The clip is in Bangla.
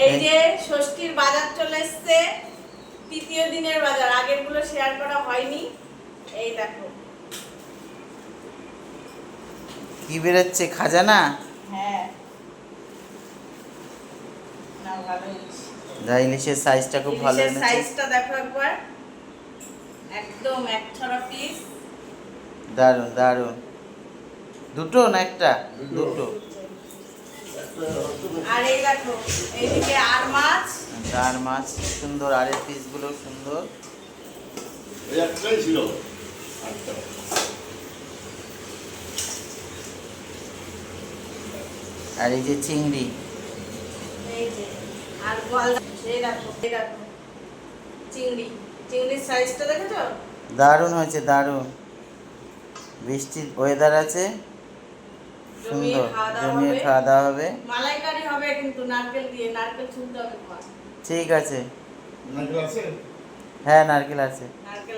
এই যে ষষ্ঠীর বাজার চলে এসেছে, তৃতীয় দিনের বাজার, আগের গুলো শেয়ার করা হয়নি। এই দেখো কি বেরোচ্ছে, খাজানা? হ্যাঁ না ভালো ইলিশের সাইজটা খুব ভালো ইলিশের এনেছে। সাইজটা দেখো একবার, একদম এক ছড়া পিস। দারুন দারুন। দুটো না একটা? দুটো। আর এই দেখো এইদিকে আর মাছ, আর মাছ সুন্দর, আরের পিসগুলো সুন্দর। এই একটাই ছিল আটটা। আর এই যে চিংড়ি। এই যে আর গলদা, এই দেখো চিংড়ি, চিংড়ির সাইজটা দেখেছো? দারুণ হয়েছে, দারুণ। বৃষ্টির ওয়েদার আছে, সুন্দর জমিয়ে খাওয়া দাওয়া হবে। মালাইকারি হবে কিন্তু নারকেল দিয়ে, নারকেল ছুলতে হবে তোমার। ঠিক আছে। নারকেল আছে? হ্যাঁ নারকেল আছে। নারকেল